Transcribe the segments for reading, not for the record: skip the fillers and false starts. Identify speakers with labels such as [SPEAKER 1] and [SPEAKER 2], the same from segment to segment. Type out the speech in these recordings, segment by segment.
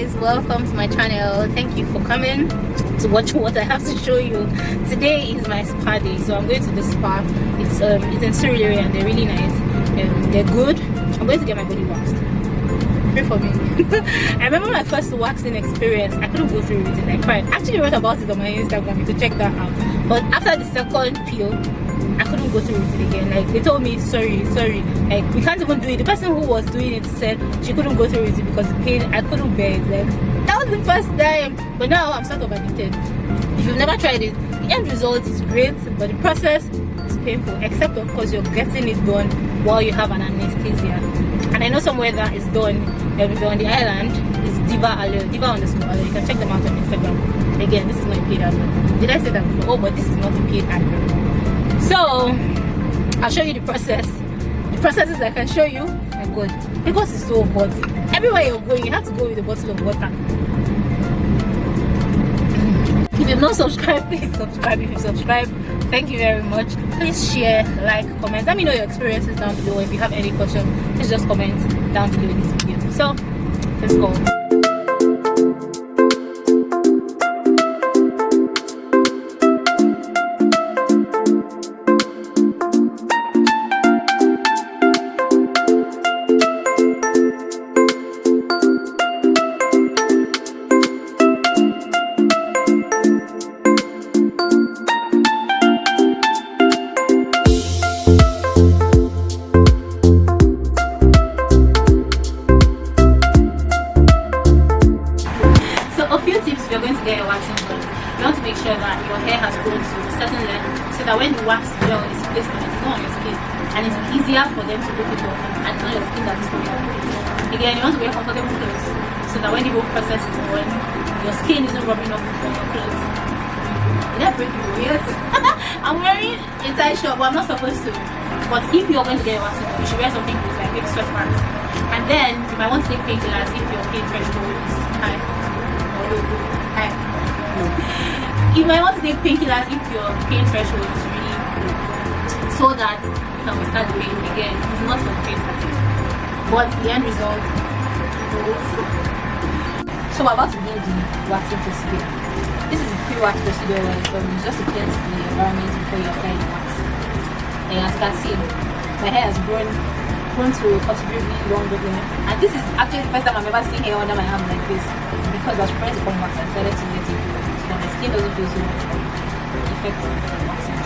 [SPEAKER 1] guys, welcome to my channel. Thank you for coming to watch what I have to show you. Today is my spa day, so I'm going to the spa. It's in Surrey and they're really nice. They're good. I'm going to get my body waxed. Pray for me. I remember my first waxing experience. I couldn't go through with it. I cried. Actually wrote about it on my Instagram. You can check that out. But after the second peel, I couldn't go through with it again. Like, they told me sorry, like we can't even do it. The person who was doing it said she couldn't go through with it because the pain, I couldn't bear it. Like, that was the first time. But now I'm sort of addicted. If you've never tried it, the end result is great, but the process is painful, except of course you're getting it done while you have an anesthesia. And I know somewhere that is done, if you're on the island, it's Diva_Allo. You can check them out on Instagram. Again, this is not a paid advert. Did I say that before? Oh, but this is not a paid advert. So I'll show you the process. The processes I can show you. My God, Lagos is so hot. Everywhere you're going, you have to go with a bottle of water. If you've not subscribed, please subscribe. If you subscribe, thank you very much. Please share, like, comment. Let me know your experiences down below. If you have any questions, please just comment down below in this video. So let's go. You want to make sure that your hair has grown to a certain length so that when the wax gel is placed on it, it's not on your skin and it's easier for them to look it up and it's not your skin that is coming up. Again, you want to wear comfortable clothes so that when the whole process is done, your skin isn't rubbing off on your clothes. Did I break you? Yes. I'm wearing a tight shirt, but I'm not supposed to. But if you're going to get your waxing done, you should wear something loose, like maybe sweatpants. And then you might want to take painkillers if your pain threshold is high. You might want to take painkillers if your pain threshold is really low, so that you can withstand the pain. Again, it is not for the pain threshold, but the end result goes. So we're about to begin the waxing procedure. This is a pre-wax procedure where it's just to cleanse the environment before you apply the wax. And as you can see, my hair has grown to a considerably longer length, and this is actually the first time I've ever seen hair under my arm like this, because I was trying to come wax and decided to let it go so that my skin doesn't feel so much effective from waxing.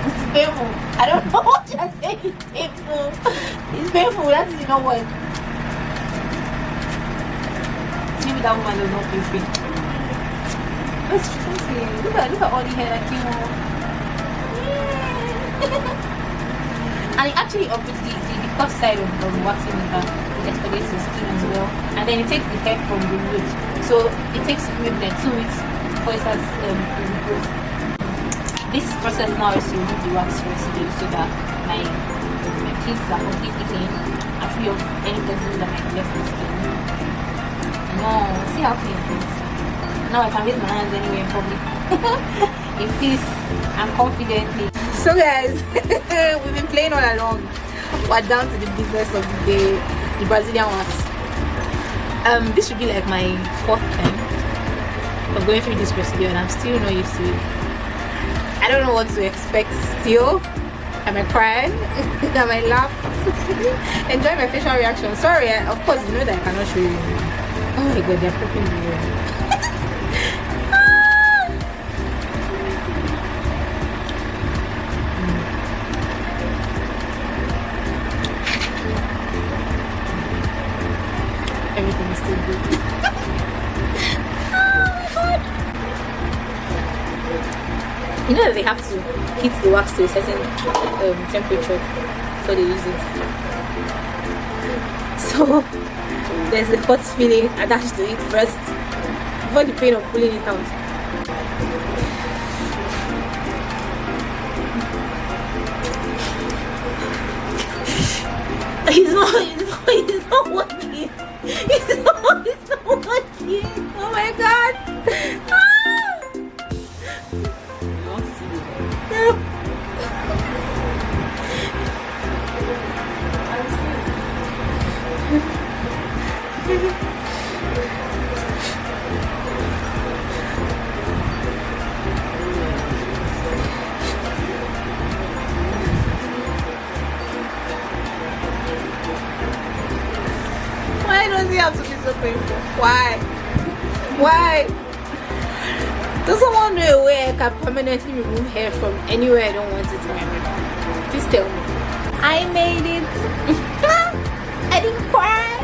[SPEAKER 1] It's painful. I don't know what you're saying. It's painful. It's painful. That is not what. Maybe that woman does not feel free. Let's see. Look at all the hair that came off. And it actually obviously the cut side of the waxing with that it exfoliates the skin as well, and then it takes the hair from the root, so it takes maybe like 2 weeks before it starts growth. This process now is to remove the wax residue so that my teeth are completely clean and free of any toxins that might be left in the skin. No, see how clean it is. Now I can raise my hands anywhere in public. In peace and confidently. So guys, we've been playing all along. We're down to the business of the day, the Brazilian wax. This should be like my 4th time of going through this procedure and I'm still not used to it. I don't know what to expect still. I might cry, I might laugh, enjoy my facial reaction. Sorry, of course you know that I cannot show you. Oh my God, they're popping the ear. Everything is still good. Oh my God. You know that they have to heat the wax to a certain temperature before they use it. So there's a hot feeling attached to it first before the pain of pulling it out. It's not working. It's not working. Oh my God. Ah! You want to see this? Why? Does someone know a way I can permanently remove hair from anywhere I don't want it to be? Please tell me. I made it. I didn't cry.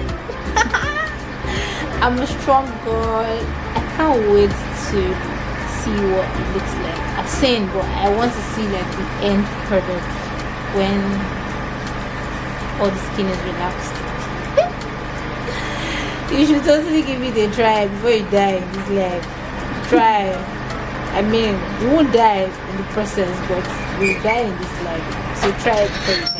[SPEAKER 1] I'm a strong girl. I can't wait to see what it looks like. I've seen, but I want to see like the end product when all the skin is relaxed. You should totally give it a try before you die. It's like try. I mean, you won't die in the process, but you'll die in this life. So try it before you die.